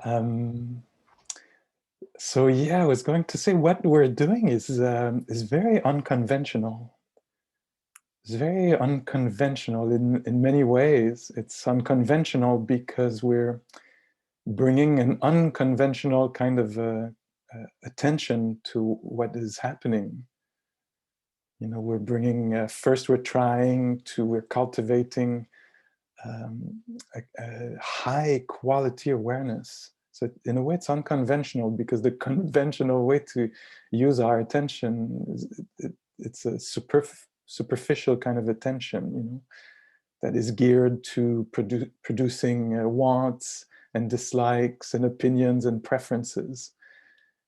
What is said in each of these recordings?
Um, so yeah, I was going to say what we're doing is very unconventional. It's very unconventional in many ways. It's unconventional because we're bringing an unconventional kind of attention to what is happening. You know, we're bringing, first we're cultivating a high quality awareness. So in a way, it's unconventional because the conventional way to use our attention it's a superficial kind of attention, you know, that is geared to producing wants and dislikes and opinions and preferences.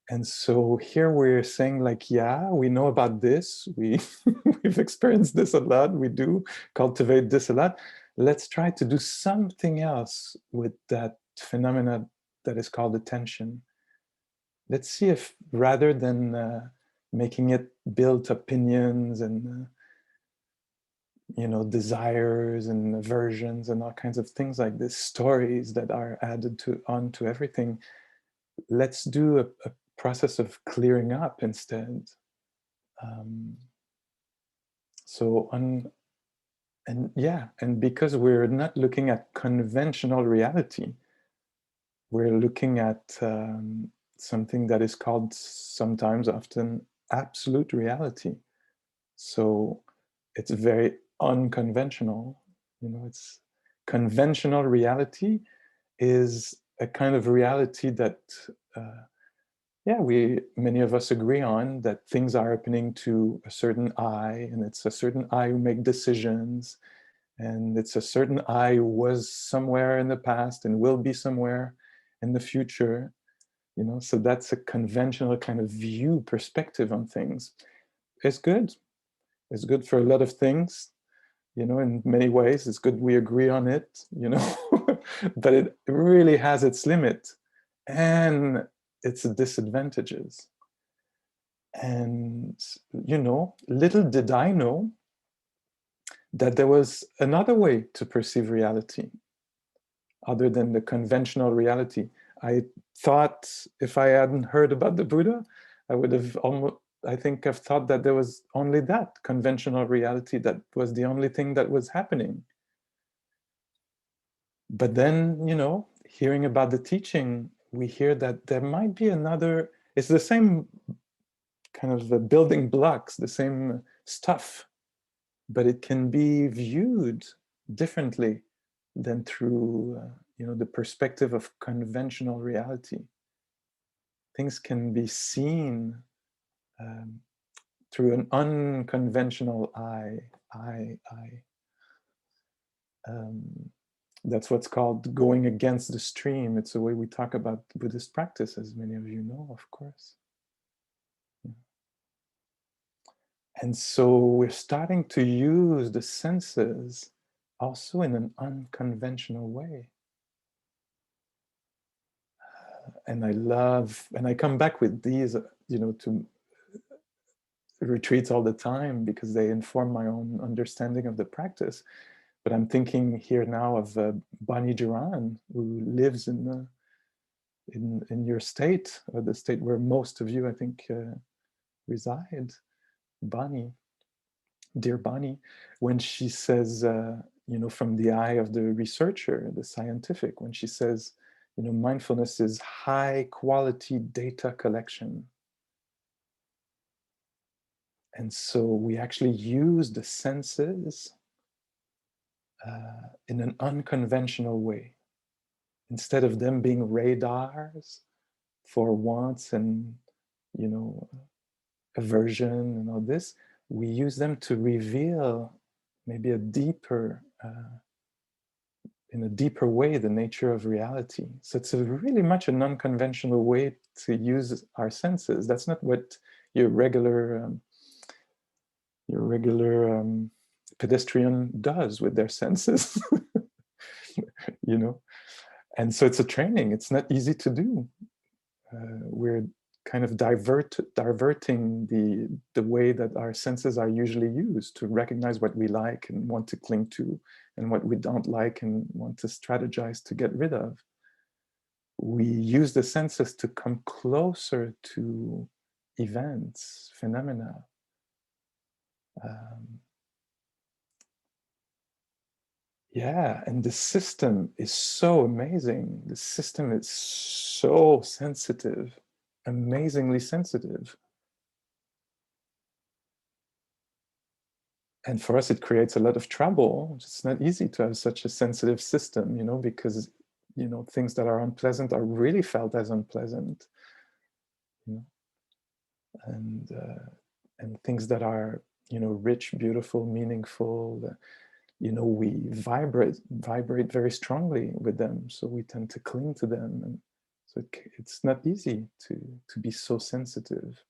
And so here we're saying like, yeah, we know about this. We've experienced this a lot. We do cultivate this a lot. Let's try to do something else with that phenomena that is called attention. Let's see if rather than making it build opinions and you know, desires and aversions and all kinds of things like this, stories that are added onto everything, let's do a process of clearing up instead. Um, so and yeah, and because we're not looking at conventional reality, we're looking at something that is called sometimes, often, absolute reality. So it's very unconventional. You know, it's conventional reality is a kind of reality that yeah, many of us agree on that things are happening to a certain I, and it's a certain I who make decisions, and it's a certain I who was somewhere in the past and will be somewhere in the future. You know, so that's a conventional kind of view perspective on things. It's good. It's good for a lot of things. You know, in many ways, it's good we agree on it. You know, but it really has its limit and its disadvantages. And, you know, little did I know that there was another way to perceive reality other than the conventional reality. I thought if I hadn't heard about the Buddha, I would have almost, I think I've thought that there was only that conventional reality that was the only thing that was happening. But then, you know, hearing about the teaching, we hear that there might be another, it's the same kind of the building blocks, the same stuff, but it can be viewed differently than through you know, the perspective of conventional reality. Things can be seen um, through an unconventional eye. Um, that's what's called going against the stream. It's a way we talk about Buddhist practice, as many of you know, of course. And so we're starting to use the senses also in an unconventional way. And I love, and I come back with these, you know, to retreats all the time because they inform my own understanding of the practice. But I'm thinking here now of Bonnie Duran, who lives in your state, or the state where most of you, I think, reside. Bonnie, dear Bonnie, when she says, you know, from the eye of the researcher, the scientific, when she says, you know, mindfulness is high quality data collection. And so we actually use the senses in an unconventional way. Instead of them being radars for wants and, you know, aversion and all this, we use them to reveal maybe a deeper, in a deeper way, the nature of reality. So it's a really much an unconventional way to use our senses. That's not what your regular pedestrian does with their senses. You know, and so it's a training. It's not easy to do. We're kind of diverting the way that our senses are usually used to recognize what we like and want to cling to, and what we don't like and want to strategize to get rid of. we use the senses to come closer to events, phenomena. Um, yeah, and the system is so amazing. The system is so sensitive, amazingly sensitive. And for us, it creates a lot of trouble. It's not easy to have such a sensitive system, you know, because, you know, things that are unpleasant are really felt as unpleasant, you know, and things that are, you know, rich, beautiful, meaningful, you know, we vibrate very strongly with them, so we tend to cling to them, and so it's not easy to be so sensitive,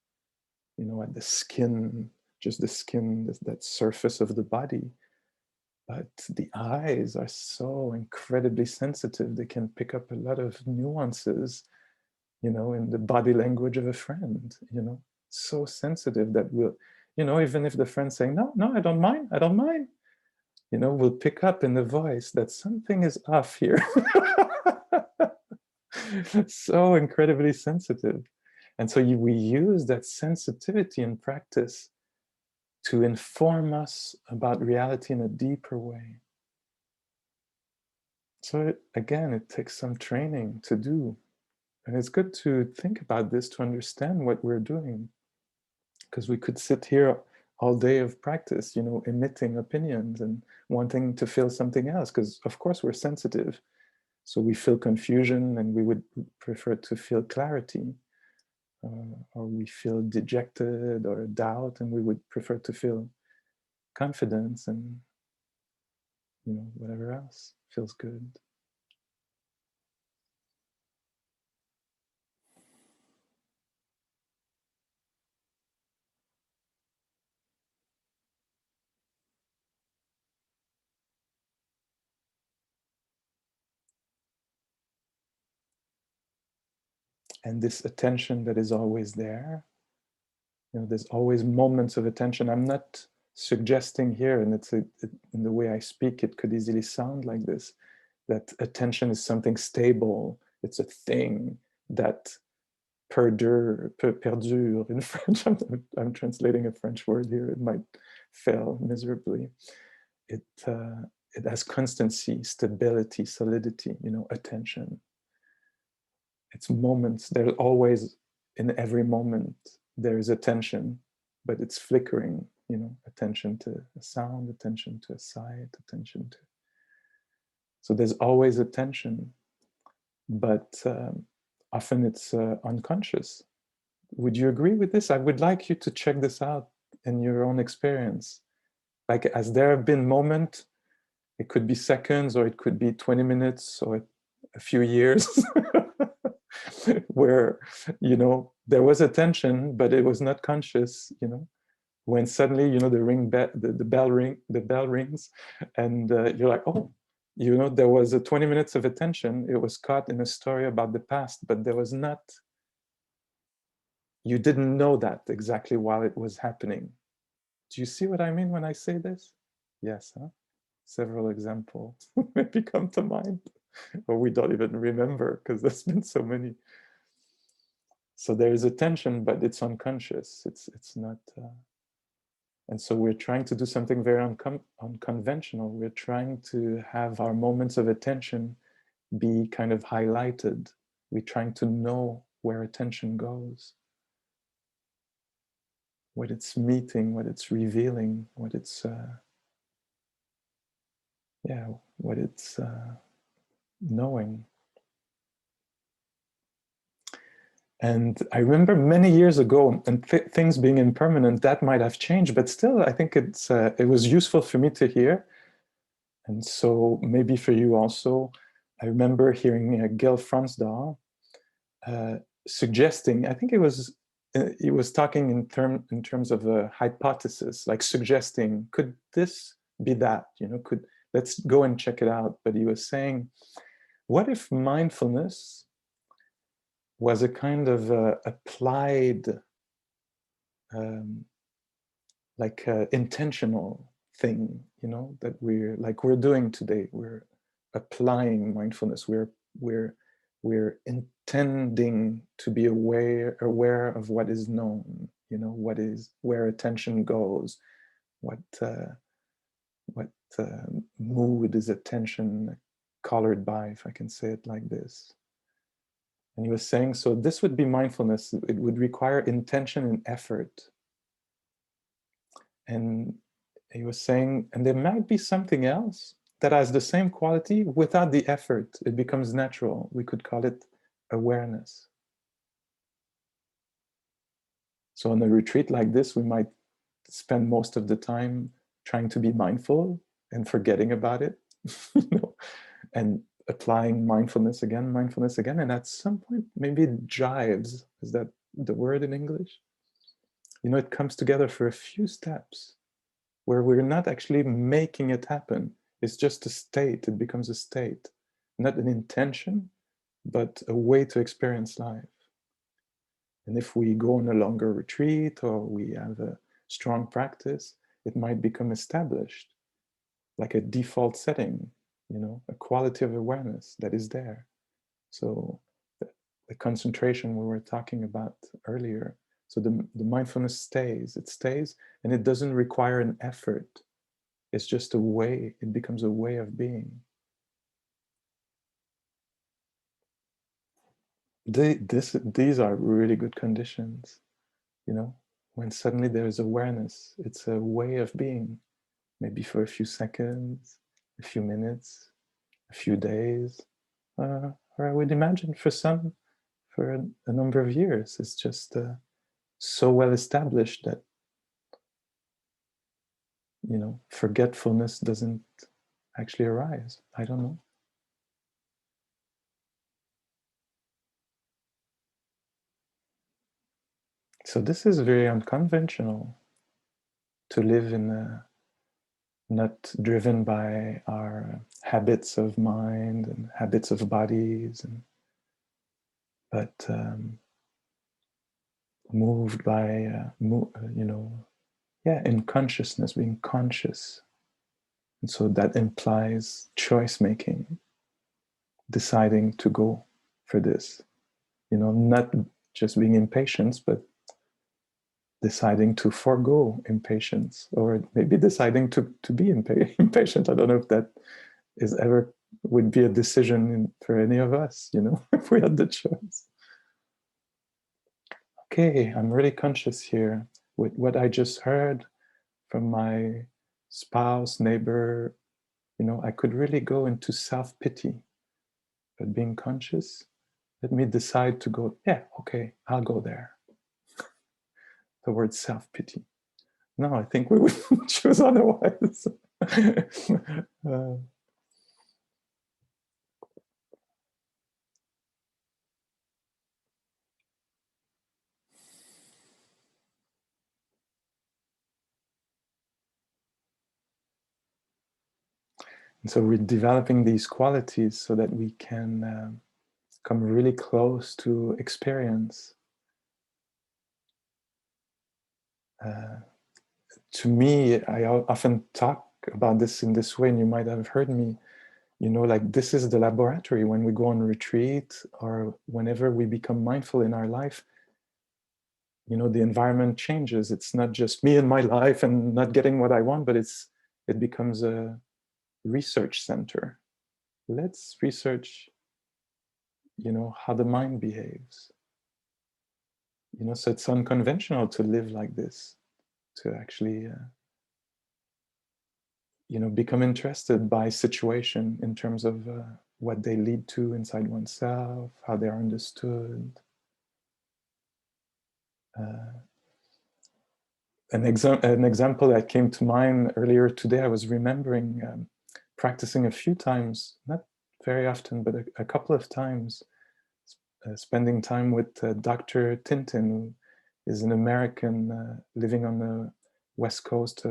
you know, at the skin, just the skin, that surface of the body. But the eyes are so incredibly sensitive. They can pick up a lot of nuances, you know, in the body language of a friend, you know, so sensitive that we'll, you know, even if the friend's saying, no, no, I don't mind, I don't mind, you know, we'll pick up in the voice that something is off here. So incredibly sensitive. And so we use that sensitivity in practice to inform us about reality in a deeper way. So again, it takes some training to do. And it's good to think about this to understand what we're doing. Because we could sit here all day of practice, you know, emitting opinions and wanting to feel something else. Because of course we're sensitive. So we feel confusion and we would prefer to feel clarity. Or we feel dejected or doubt and we would prefer to feel confidence and, you know, whatever else feels good. And this attention that is always there, you know, there's always moments of attention. I'm not suggesting here, and in the way I speak, it could easily sound like this, that attention is something stable. It's a thing that perdure in French. I'm translating a French word here. It might fail miserably. It, it has constancy, stability, solidity, you know, attention. It's moments. There's always, in every moment, there is attention, but it's flickering, you know, attention to a sound, attention to a sight, attention to. So there's always attention, but often it's unconscious. Would you agree with this? I would like you to check this out in your own experience. Like, as there have been moments, it could be seconds or it could be 20 minutes or a few years where, you know, there was attention, but it was not conscious, you know, when suddenly, you know, the bell rings and you're like, oh, you know, there was a 20 minutes of attention. It was caught in a story about the past, but there was not, you didn't know that exactly while it was happening. Do you see what I mean when I say this? Yes, huh? Several examples maybe come to mind, or we don't even remember because there's been so many. So there is attention, but it's unconscious. It's not. And so we're trying to do something very unconventional. We're trying to have our moments of attention be kind of highlighted. We're trying to know where attention goes, what it's meeting, what it's revealing, what it's yeah, what it's knowing. And I remember many years ago, and things being impermanent, that might have changed, but still, I think it was useful for me to hear. And so maybe for you also, I remember hearing Gil Fronsdal suggesting, I think he was talking in terms of a hypothesis, like suggesting, could this be that? You know, let's go and check it out. But he was saying, what if mindfulness was a kind of applied, um, like intentional thing, you know, that we're doing today. We're applying mindfulness. We're we're intending to be aware of what is known, you know, what is, where attention goes, what what mood is attention colored by, if I can say it like this. And he was saying, so this would be mindfulness. It would require intention and effort. And he was saying, and there might be something else that has the same quality without the effort. It becomes natural. We could call it awareness. So on a retreat like this, we might spend most of the time trying to be mindful and forgetting about it, you know, and applying mindfulness again, and at some point, maybe it jives. Is that the word in English? You know, it comes together for a few steps where we're not actually making it happen. It's just a state. It becomes a state, not an intention, but a way to experience life. And if we go on a longer retreat or we have a strong practice, it might become established, like a default setting, you know, a quality of awareness that is there. So the concentration we were talking about earlier, so the mindfulness stays, and it doesn't require an effort. It's just a way, it becomes a way of being. These are really good conditions, you know, when suddenly there's awareness. It's a way of being, maybe for a few seconds, a few minutes, a few days, or I would imagine for some, for a number of years. It's just so well established that, you know, forgetfulness doesn't actually arise. I don't know. So this is very unconventional, to live in a, not driven by our habits of mind and habits of bodies, and but moved by you know, yeah, in consciousness, being conscious. And so that implies choice making, deciding to go for this, you know, not just being impatient, but deciding to forego impatience, or maybe deciding to be impatient. I don't know if that is ever would be a decision for any of us, you know, if we had the choice. Okay, I'm really conscious here with what I just heard from my spouse, neighbor. You know, I could really go into self-pity, but being conscious, let me decide to go, yeah, okay, I'll go there. The word self-pity. No, I think we would choose otherwise. And so we're developing these qualities so that we can come really close to experience. To me, I often talk about this in this way, and you might have heard me, you know, like this is the laboratory. When we go on retreat or whenever we become mindful in our life, you know, the environment changes. It's not just me and my life and not getting what I want, but it becomes a research center. Let's research, you know, how the mind behaves. You know, so it's unconventional to live like this, to actually, you know, become interested by situation in terms of what they lead to inside oneself, how they are understood. An example that came to mind earlier today, I was remembering practicing a few times, not very often, but a couple of times, spending time with Dr. Tintin, who is an American living on the West Coast.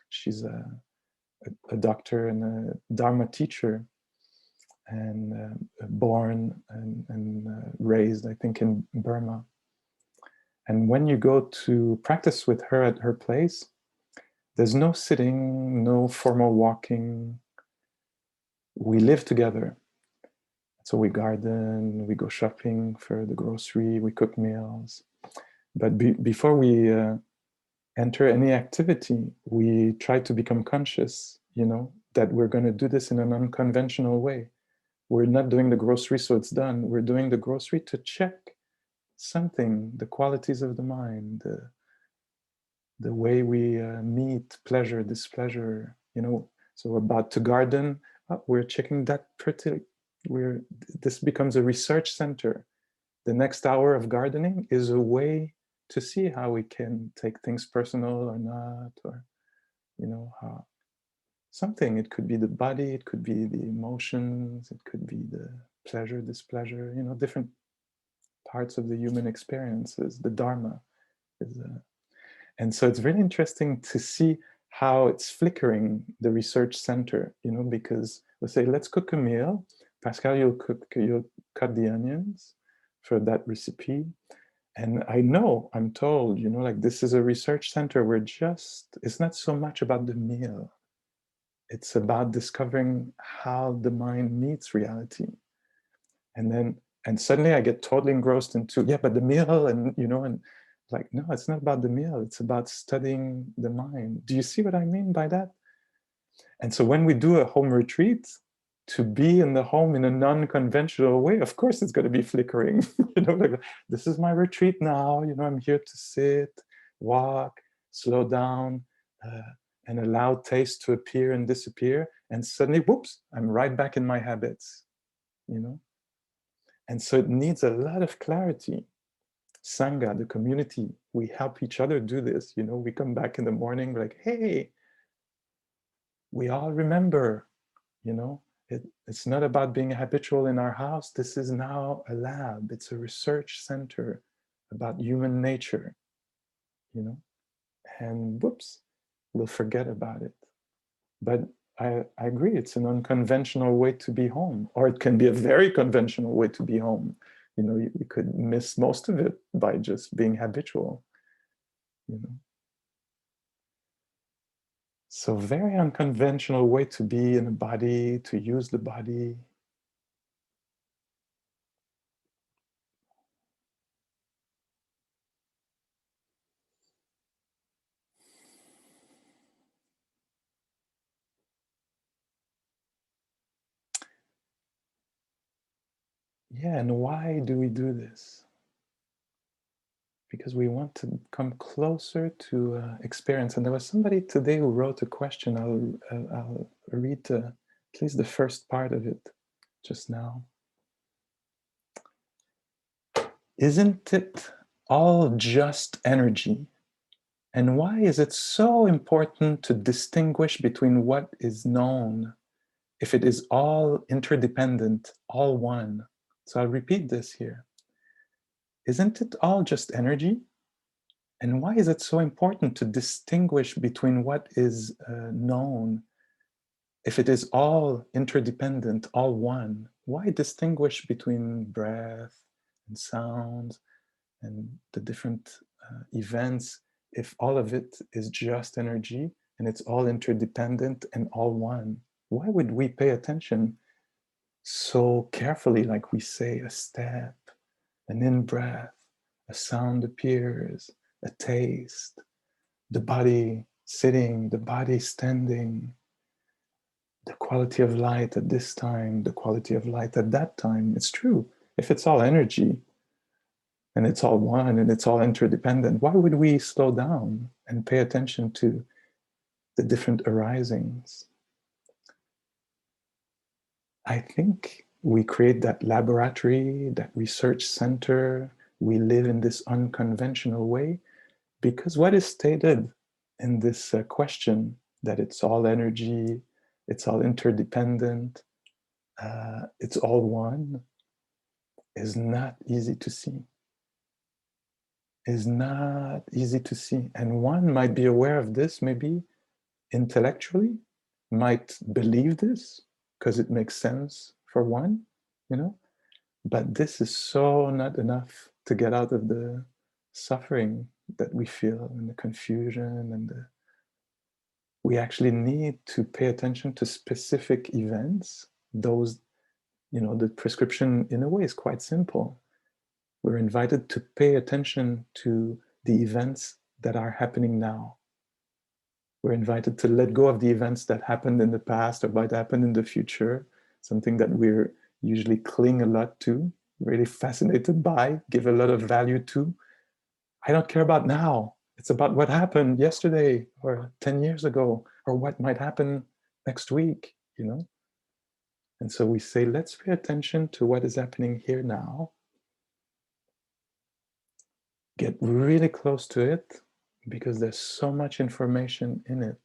She's a doctor and a Dharma teacher, and born and raised, I think, in Burma. And when you go to practice with her at her place, there's no sitting, no formal walking. We live together. So we garden, we go shopping for the grocery, we cook meals. But before we enter any activity, we try to become conscious, that we're going to do this in an unconventional way. We're not doing the grocery so it's done. We're doing the grocery to check something, the qualities of the mind, the way we meet pleasure, displeasure, So about to garden, we're checking that this becomes a research center. The next hour of gardening is a way to see how we can take things personal or not, or how something. It could be the body, it could be the emotions, it could be the pleasure, displeasure, different parts of the human experiences. The Dharma is, and so it's really interesting to see how it's flickering the research center, because we'll say, let's cook a meal. Pascal, you'll cut the onions for that recipe. And I'm told, like this is a research center where it's not so much about the meal. It's about discovering how the mind meets reality. And suddenly I get totally engrossed into, but the meal and like, no, it's not about the meal. It's about studying the mind. Do you see what I mean by that? And so when we do a home retreat, to be in the home in a non-conventional way, of course it's going to be flickering. Like, this is my retreat now. I'm here to sit, walk, slow down, and allow taste to appear and disappear. And suddenly, whoops, I'm right back in my habits. And so it needs a lot of clarity. Sangha, the community, we help each other do this. We come back in the morning like, hey, we all remember, it's not about being habitual in our house. This is now a lab. It's a research center about human nature, and whoops, we'll forget about it. But I agree, it's an unconventional way to be home, or it can be a very conventional way to be home. You could miss most of it by just being habitual. So very unconventional way to be in a body, to use the body. Yeah, and why do we do this? Because we want to come closer to experience. And there was somebody today who wrote a question. I'll read at least the first part of it just now. Isn't it all just energy? And why is it so important to distinguish between what is known if it is all interdependent, all one? So I'll repeat this here. Isn't it all just energy? And why is it so important to distinguish between what is known if it is all interdependent, all one? Why distinguish between breath and sounds and the different events if all of it is just energy and it's all interdependent and all one? Why would we pay attention so carefully, like we say, a step, an in-breath, a sound appears, a taste, the body sitting, the body standing, the quality of light at this time, the quality of light at that time? It's true. If it's all energy and it's all one and it's all interdependent, why would we slow down and pay attention to the different arisings? I think we create that laboratory, that research center. We live in this unconventional way because what is stated in this question, that it's all energy, it's all interdependent, it's all one, is not easy to see. Is not easy to see. And one might be aware of this, maybe intellectually, might believe this because it makes sense for one, but this is so not enough to get out of the suffering that we feel and the confusion and we actually need to pay attention to specific events, those You know, the prescription in a way is quite simple. We're invited to pay attention to the events that are happening now. We're invited to let go of the events that happened in the past or might happen in the future, something that we're usually cling a lot to, really fascinated by, give a lot of value to. I don't care about now. It's about what happened yesterday or 10 years ago or what might happen next week, you know? And so we say, let's pay attention to what is happening here now. Get really close to it because there's so much information in it.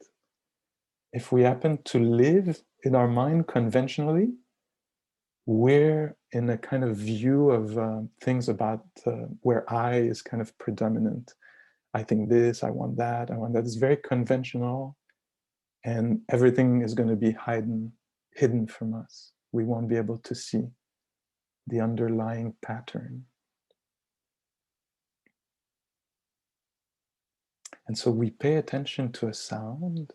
If we happen to live in our mind conventionally, we're in a kind of view of things about where I is kind of predominant. I think this, I want that, I want that. It's very conventional, and everything is going to be hidden from us. We won't be able to see the underlying pattern. And so we pay attention to a sound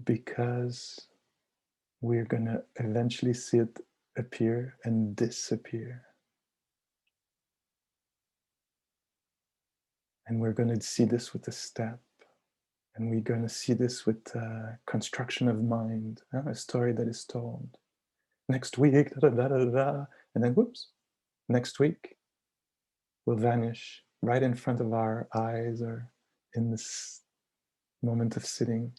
because we're going to eventually see it appear and disappear. And we're going to see this with a step. And we're going to see this with construction of mind, a story that is told. Next week, da, da, da, da, da, and then whoops, next week will vanish right in front of our eyes or in this moment of sitting.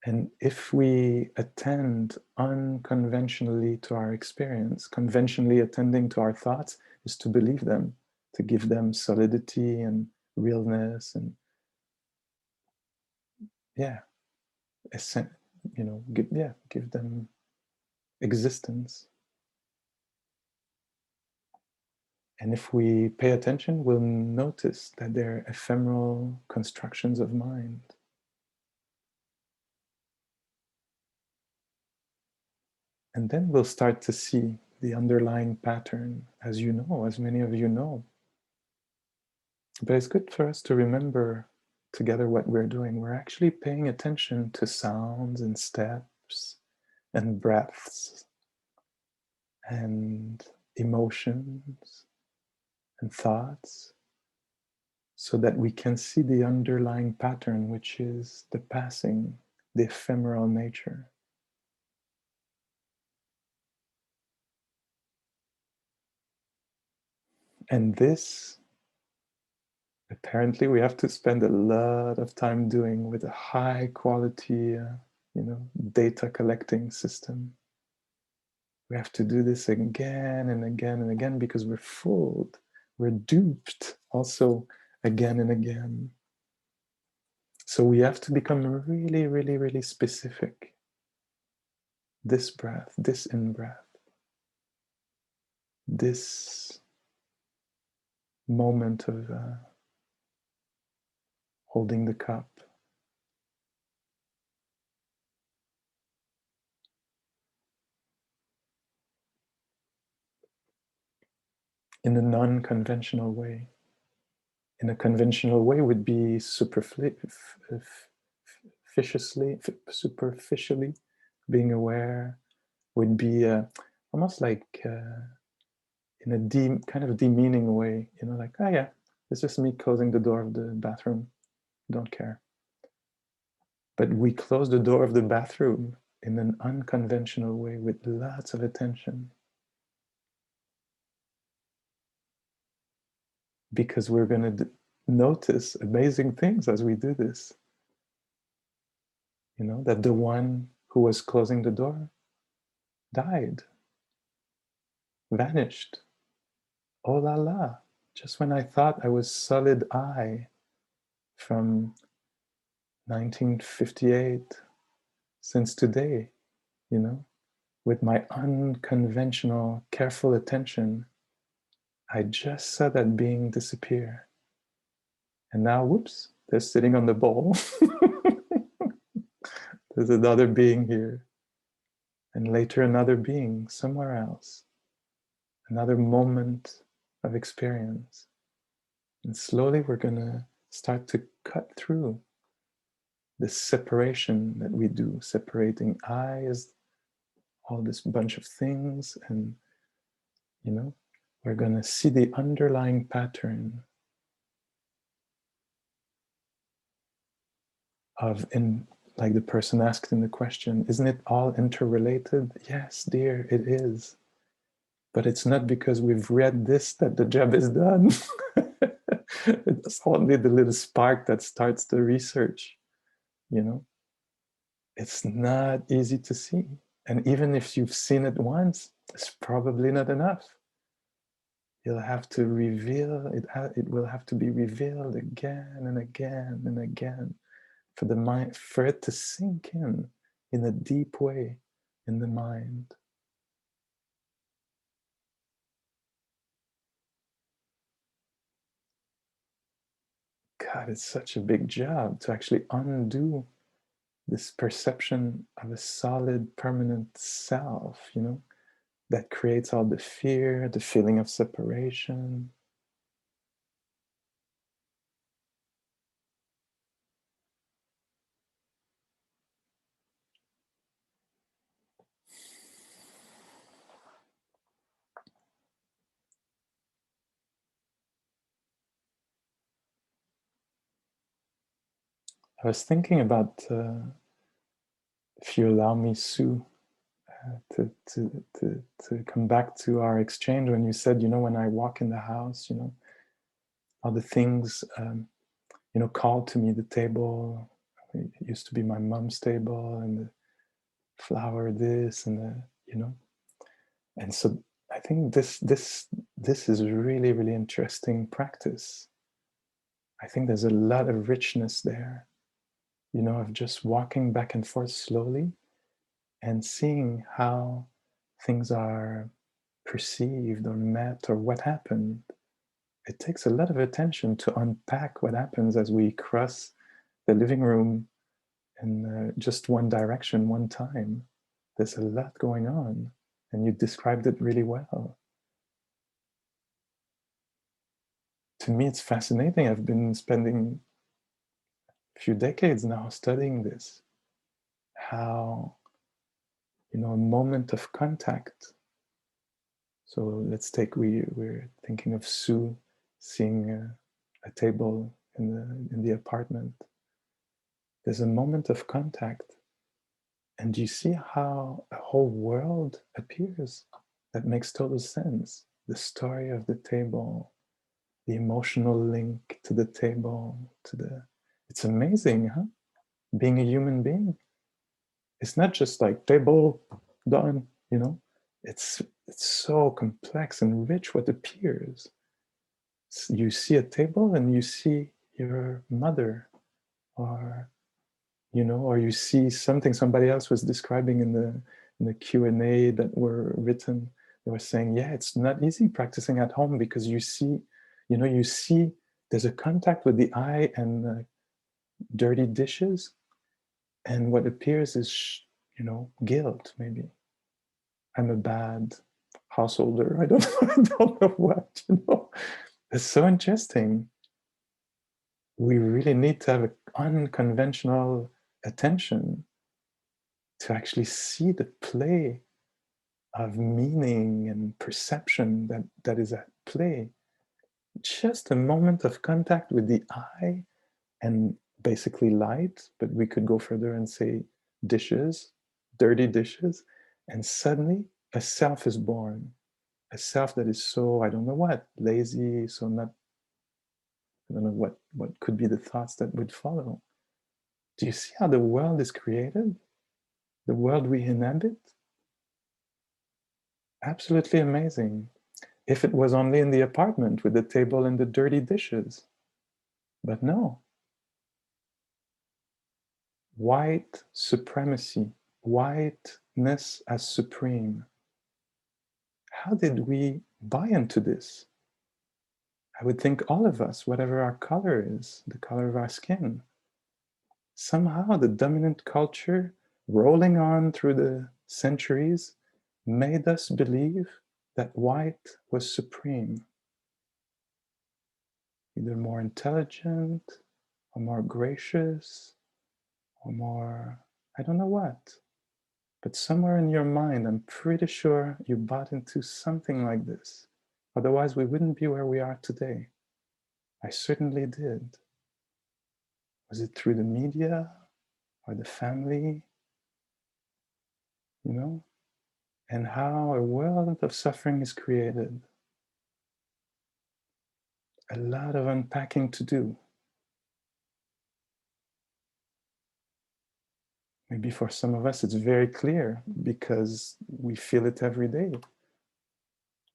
And if we attend unconventionally to our experience, conventionally attending to our thoughts is to believe them, to give them solidity and realness and give them existence. And if we pay attention, we'll notice that they're ephemeral constructions of mind. And then we'll start to see the underlying pattern, as you know, as many of you know. But it's good for us to remember together what we're doing. We're actually paying attention to sounds and steps and breaths and emotions and thoughts so that we can see the underlying pattern, which is the passing, the ephemeral nature. And this, apparently, we have to spend a lot of time doing with a high quality, data collecting system. We have to do this again and again and again because we're fooled. We're duped also again and again. So we have to become really, really, really specific. This breath, this in-breath, this moment of holding the cup. In a non-conventional way. In a conventional way would be superficially being aware, would be almost like in a kind of demeaning way, like, oh yeah, it's just me closing the door of the bathroom, don't care. But we close the door of the bathroom in an unconventional way with lots of attention. Because we're going to notice amazing things as we do this. That the one who was closing the door died, vanished. Oh la la, just when I thought I was solid I from 1958 since today, with my unconventional, careful attention, I just saw that being disappear. And now, whoops, they're sitting on the bowl. There's another being here. And later another being somewhere else. Another moment of experience. And slowly we're going to start to cut through this separation that we do, separating I as all this bunch of things, and we're going to see the underlying pattern of, in like the person asked in the question, isn't it all interrelated? Yes, dear, it is. But it's not because we've read this that the job is done. It's only the little spark that starts the research, It's not easy to see. And even if you've seen it once, it's probably not enough. You'll have to reveal it. It will have to be revealed again and again and again for the mind, for it to sink in a deep way in the mind. God, it's such a big job to actually undo this perception of a solid, permanent self, that creates all the fear, the feeling of separation. I was thinking about, if you allow me, Sue, to come back to our exchange when you said, when I walk in the house, all the things, called to me, the table, it used to be my mom's table, and the flower this, and and so I think this is a really, really interesting practice. I think there's a lot of richness there, of just walking back and forth slowly and seeing how things are perceived or met or what happened. It takes a lot of attention to unpack what happens as we cross the living room in just one direction, one time. There's a lot going on, and you described it really well. To me, it's fascinating. I've been spending a few decades now studying this. How, a moment of contact. So let's take, we're thinking of Sue seeing a table in the apartment. There's a moment of contact, and you see how a whole world appears that makes total sense. The story of the table, the emotional link to the table, it's amazing, huh? Being a human being. It's not just like table done, It's so complex and rich what appears. You see a table and you see your mother, or or you see something somebody else was describing in the Q&A that were written. They were saying, yeah, it's not easy practicing at home because you see, there's a contact with the eye and dirty dishes, and what appears is, guilt. Maybe I'm a bad householder. I don't know. I don't know what. It's so interesting. We really need to have an unconventional attention to actually see the play of meaning and perception that is at play. Just a moment of contact with the eye and basically light, but we could go further and say dishes, dirty dishes, and suddenly a self is born. A self that is so, I don't know what, lazy, so not, I don't know what could be the thoughts that would follow. Do you see how the world is created? The world we inhabit? Absolutely amazing. If it was only in the apartment with the table and the dirty dishes. But no. White supremacy, whiteness as supreme. How did we buy into this? I would think all of us, whatever our color is, the color of our skin, somehow the dominant culture rolling on through the centuries made us believe that white was supreme, either more intelligent or more gracious or more, I don't know what. But somewhere in your mind, I'm pretty sure you bought into something like this. Otherwise, we wouldn't be where we are today. I certainly did. Was it through the media or the family? You know? And how a world of suffering is created. A lot of unpacking to do. Maybe for some of us it's very clear because we feel it every day.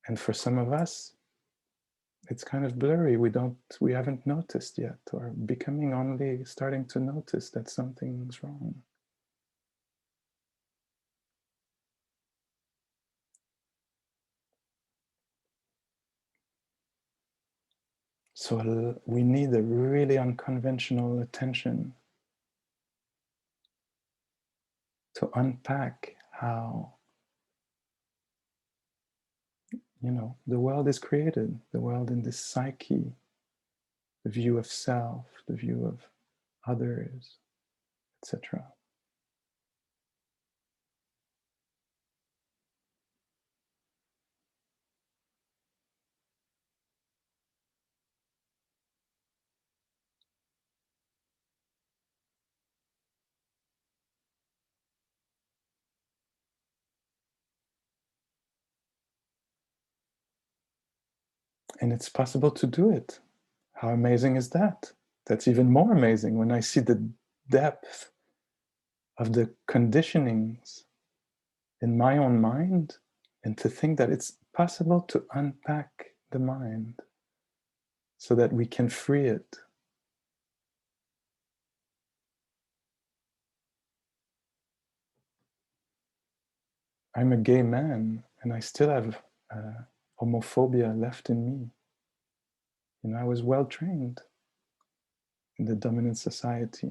And for some of us, it's kind of blurry. We haven't noticed yet, or becoming only starting to notice that something's wrong. So we need a really unconventional attention to unpack how, the world is created, the world in this psyche, the view of self, the view of others, etc. And it's possible to do it. How amazing is that? That's even more amazing when I see the depth of the conditionings in my own mind, and to think that it's possible to unpack the mind so that we can free it. I'm a gay man and I still have homophobia left in me. I was well trained in the dominant society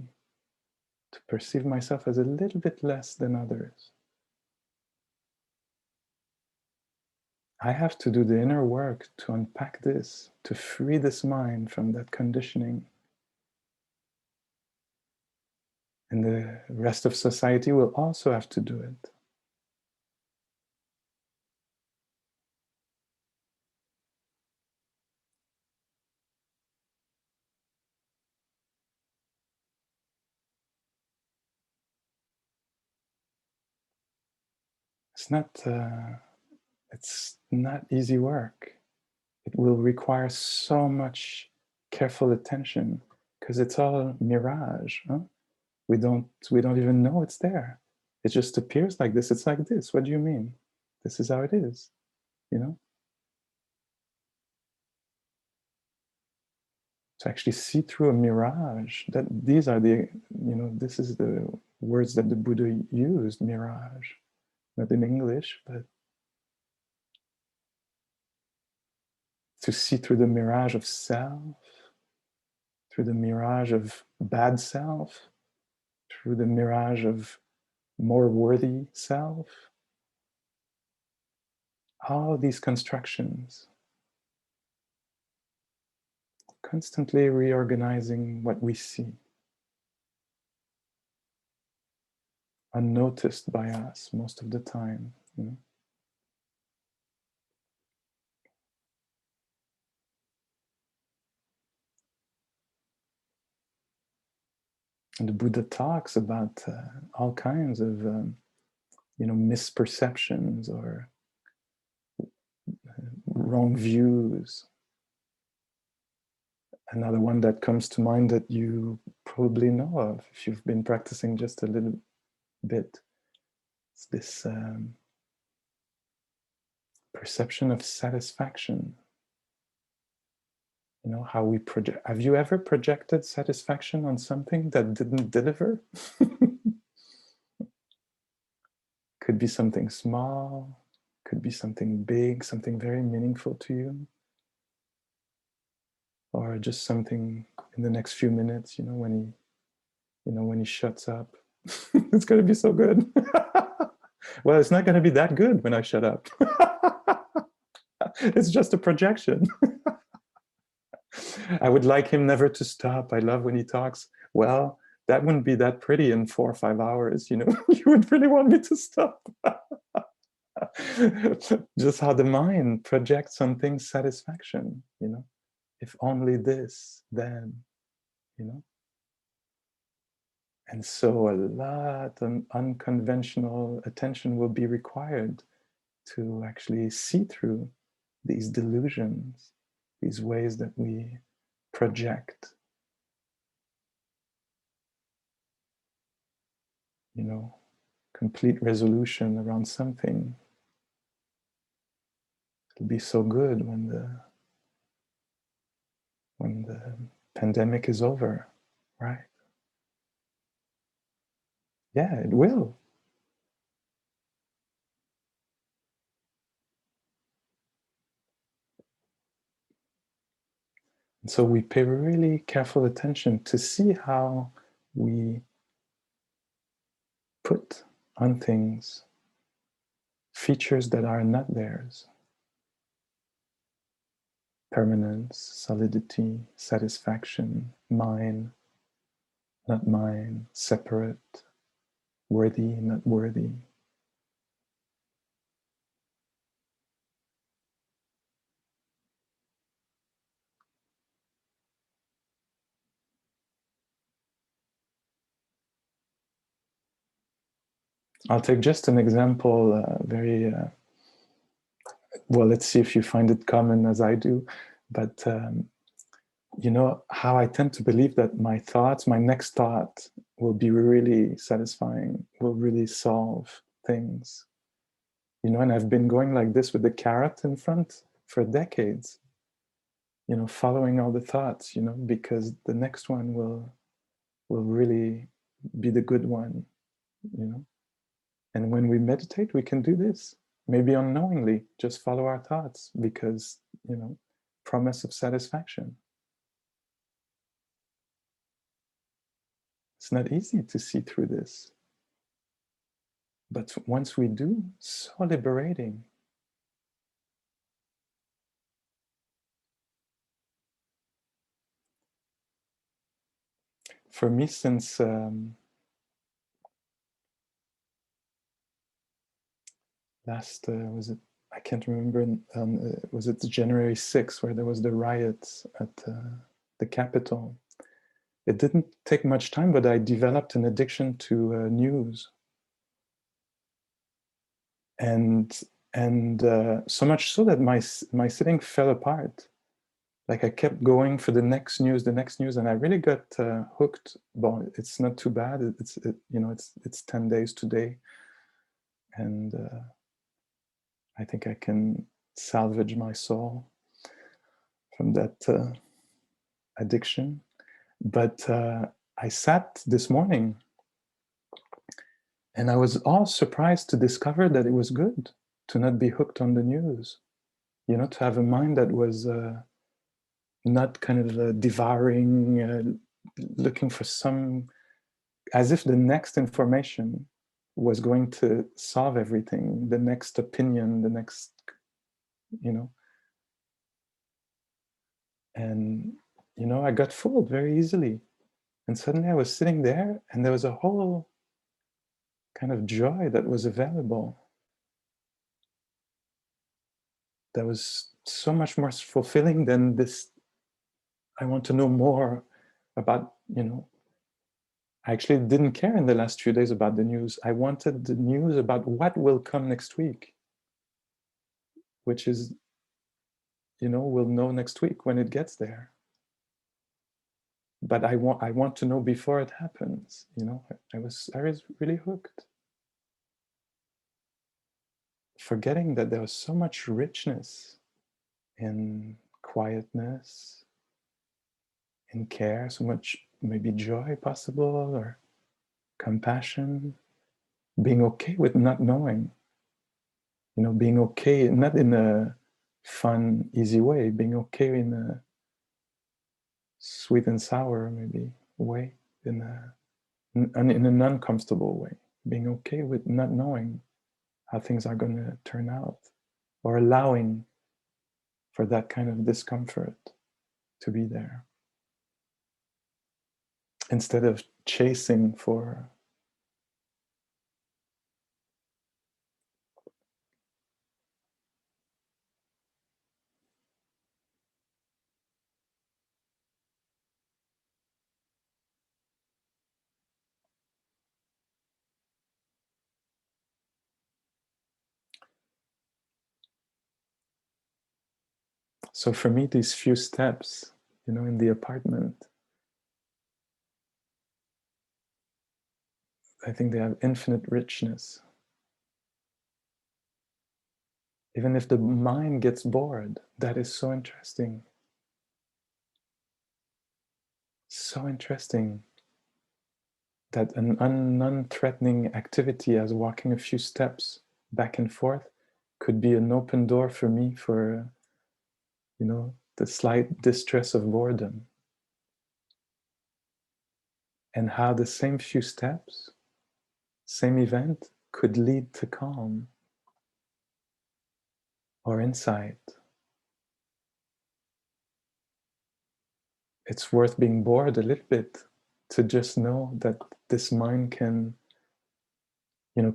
to perceive myself as a little bit less than others. I have to do the inner work to unpack this, to free this mind from that conditioning. And the rest of society will also have to do it. It's not easy work. It will require so much careful attention because it's all mirage. Huh? We don't even know it's there. It just appears like this. It's like this. What do you mean? This is how it is, To actually see through a mirage, that these are this is the words that the Buddha used, mirage. Not in English, but to see through the mirage of self, through the mirage of bad self, through the mirage of more worthy self. All these constructions, constantly reorganizing what we see, unnoticed by us most of the time. And the Buddha talks about all kinds of misperceptions or wrong views. Another one that comes to mind that you probably know of if you've been practicing just a little bit, it's this perception of satisfaction. How we project. Have you ever projected satisfaction on something that didn't deliver? Could be something small, could be something big, something very meaningful to you, or just something in the next few minutes, when he shuts up. It's going to be so good. Well, it's not going to be that good when I shut up. It's just a projection. I would like him never to stop. I love when he talks. Well, that wouldn't be that pretty in 4 or 5 hours, you know. You would really want me to stop. Just how the mind projects on things satisfaction, you know. If only this, then, you know. And so a lot of unconventional attention will be required to actually see through these delusions, these ways that we project, you know, complete resolution around something. It'll be so good when the pandemic is over, right? Yeah, it will. And so we pay really careful attention to see how we put on things features that are not theirs. Permanence, solidity, satisfaction, mine, not mine, separate, worthy, not worthy. I'll take just an example, well, let's see if you find it common as I do, but you know how I tend to believe that my thoughts, my next thought will be really satisfying, will really solve things. You know, and I've been going like this with the carrot in front for decades, you know, following all the thoughts, you know, because the next one will really be the good one, you know. And when we meditate, we can do this, maybe unknowingly, just follow our thoughts because, you know, promise of satisfaction. It's not easy to see through this. But once we do, so liberating. For me, since last, was it, I can't remember, was it January 6th where there was the riots at the Capitol? It didn't take much time, but I developed an addiction to news. And so much so that my sitting fell apart. Like I kept going for the next news, and I really got hooked. Well, it's not too bad. You know, it's 10 days today, and I think I can salvage my soul from that addiction. But I sat this morning, and I was all surprised to discover that it was good to not be hooked on the news. You know, to have a mind that was not kind of devouring, looking for some, as if the next information was going to solve everything, the next opinion, the next, you know. And, you know, I got fooled very easily. And suddenly I was sitting there and there was a whole kind of joy that was available. That was so much more fulfilling than this. I want to know more about, you know, I actually didn't care in the last few days about the news. I wanted the news about what will come next week, which is, you know, we'll know next week when it gets there. But I want to know before it happens, you know. I was really hooked, forgetting that there was so much richness in quietness, in care, so much maybe joy possible, or compassion, being okay with not knowing, you know, being okay, not in a fun, easy way, being okay in a sweet and sour, maybe, way, in an uncomfortable way, being okay with not knowing how things are going to turn out, or allowing for that kind of discomfort to be there. instead of chasing for. So for me, these few steps, in the apartment, I think they have infinite richness. Even if the mind gets bored, that is so interesting. So interesting that an non-threatening activity as walking a few steps back and forth could be an open door for me for, the slight distress of boredom. And how the same few steps, same event, could lead to calm or insight. It's worth being bored a little bit to just know that this mind can,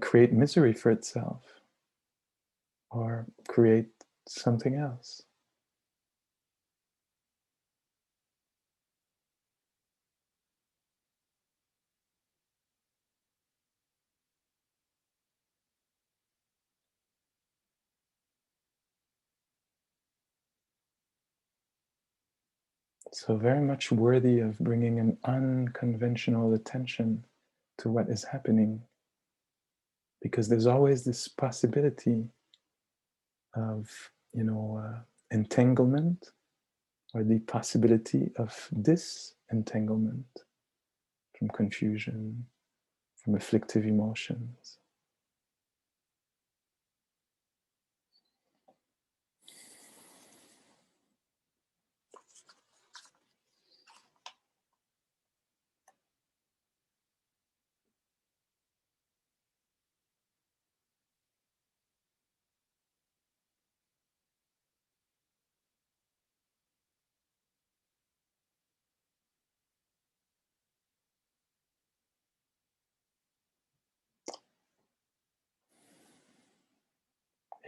create misery for itself or create something else. So very much worthy of bringing an unconventional attention to what is happening, because there's always this possibility of, entanglement, or the possibility of disentanglement from confusion, from afflictive emotions.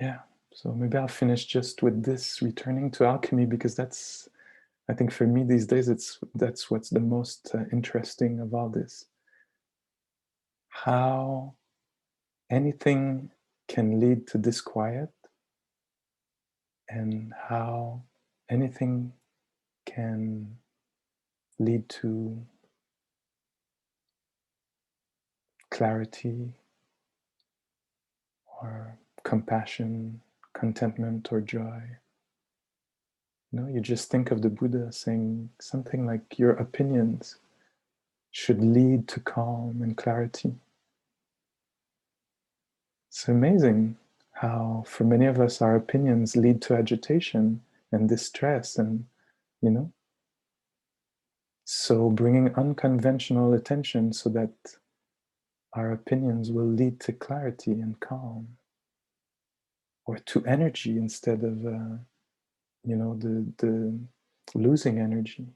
Yeah, so maybe I'll finish just with this, returning to alchemy, because that's, I think for me these days, that's what's the most interesting of all this. How anything can lead to disquiet, and how anything can lead to clarity or compassion, contentment, or joy. You just think of the Buddha saying something like, your opinions should lead to calm and clarity. It's amazing how, for many of us, our opinions lead to agitation and distress, and, so bringing unconventional attention so that our opinions will lead to clarity and calm, or to energy instead of, the losing energy.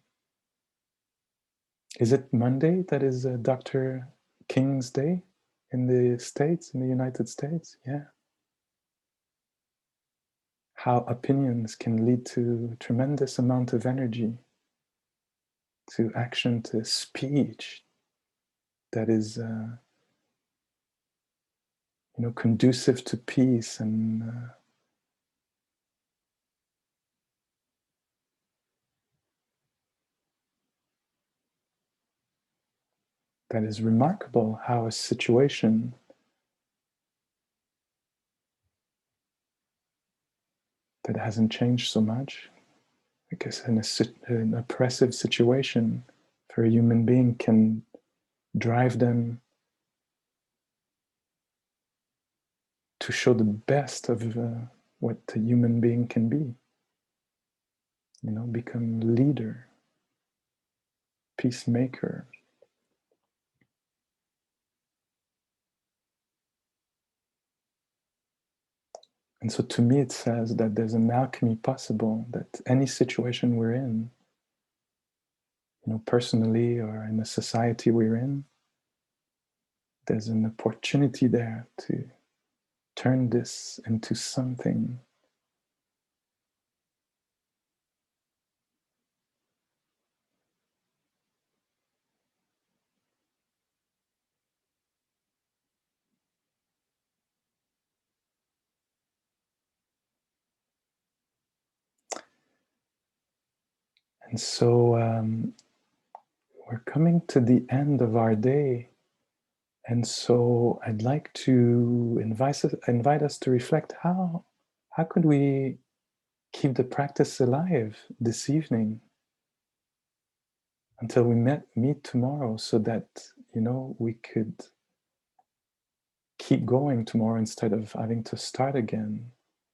Is it Monday that is Dr. King's Day in the States, in the United States? Yeah. How opinions can lead to a tremendous amount of energy, to action, to speech that is, conducive to peace, and that is remarkable how a situation that hasn't changed so much, I guess an oppressive situation for a human being, can drive them to show the best of what a human being can be. Become leader, peacemaker. And so to me, it says that there's an alchemy possible, that any situation we're in, personally or in the society we're in, there's an opportunity there to turn this into something. And so we're coming to the end of our day. And so I'd like to invite us to reflect how could we keep the practice alive this evening until we meet tomorrow, so that we could keep going tomorrow instead of having to start again.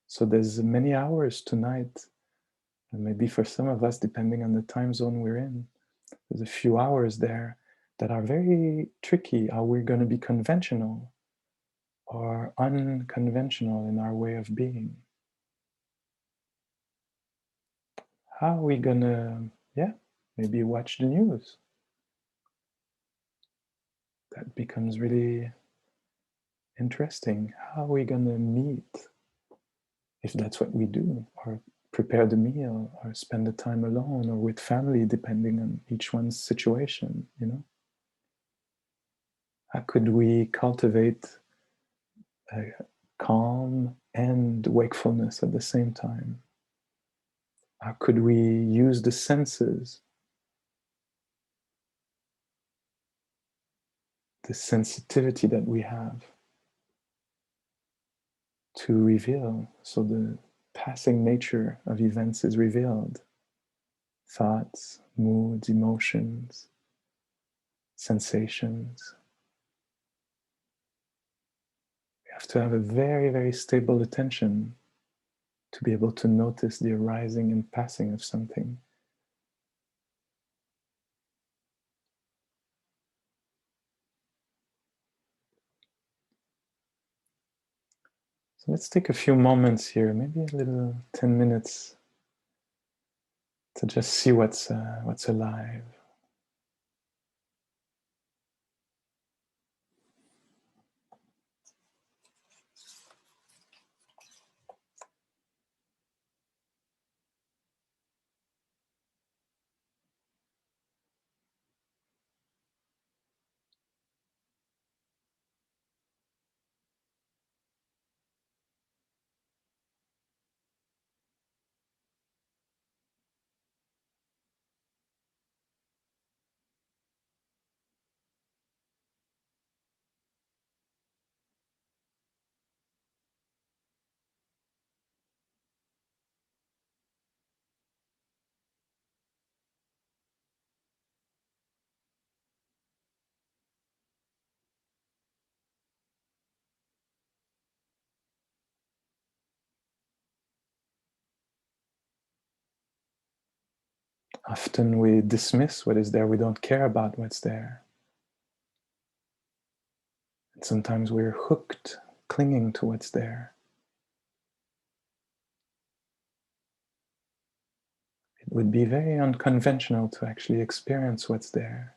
So there's many hours tonight, and maybe for some of us, depending on the time zone we're in, there's a few hours there that are very tricky. Are we going to be conventional or unconventional in our way of being? How are we going to, maybe watch the news? That becomes really interesting. How are we going to meet, if that's what we do, or prepare the meal, or spend the time alone or with family, depending on each one's situation, How could we cultivate a calm and wakefulness at the same time? How could we use the senses, the sensitivity that we have, to reveal, so the passing nature of events is revealed? Thoughts, moods, emotions, sensations. We have to have a very, very stable attention to be able to notice the arising and passing of something. So let's take a few moments here, maybe a little 10 minutes, to just see what's alive. Often we dismiss what is there, we don't care about what's there. And sometimes we're hooked, clinging to what's there. It would be very unconventional to actually experience what's there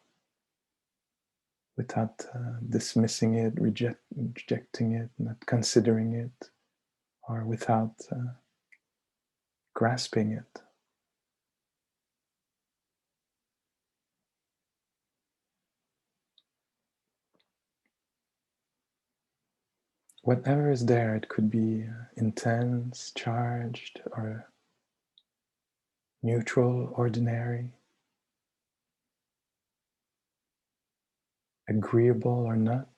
without dismissing it, rejecting it, not considering it, or without grasping it. Whatever is there, it could be intense, charged, or neutral, ordinary, agreeable or not.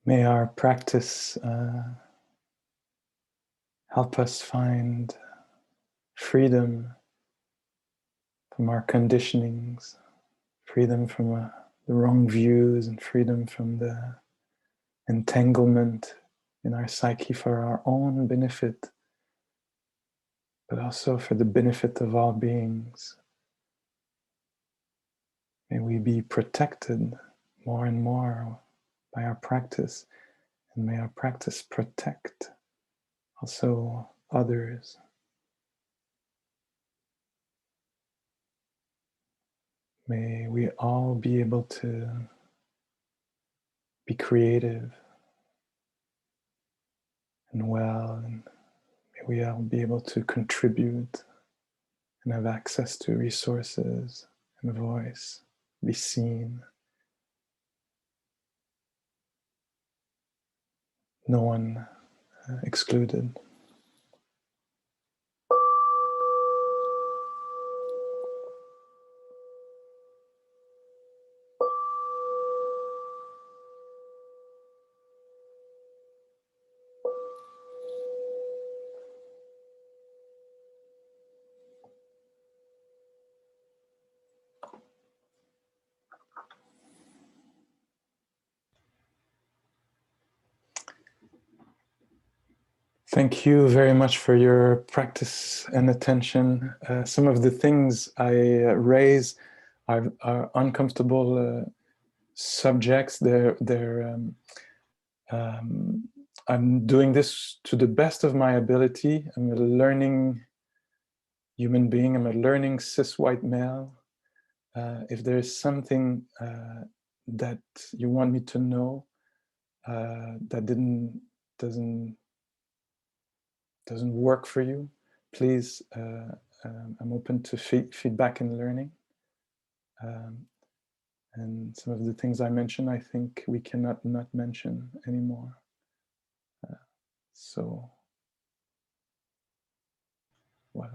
May our practice help us find freedom from our conditionings, freedom from the wrong views, and freedom from the entanglement in our psyche for our own benefit, but also for the benefit of all beings. May we be protected more and more by our practice, and may our practice protect also others. May we all be able to be creative and well, and may we all be able to contribute and have access to resources and a voice, be seen. No one excluded. Thank you very much for your practice and attention. Some of the things I raise are uncomfortable subjects. I'm doing this to the best of my ability. I'm a learning human being. I'm a learning cis white male. If there's something that you want me to know that doesn't work for you, please, I'm open to feedback and learning. And some of the things I mentioned, I think we cannot not mention anymore. So, voila.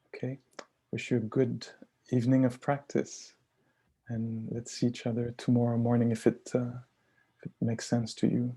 Okay, wish you a good evening of practice. And let's see each other tomorrow morning if it makes sense to you.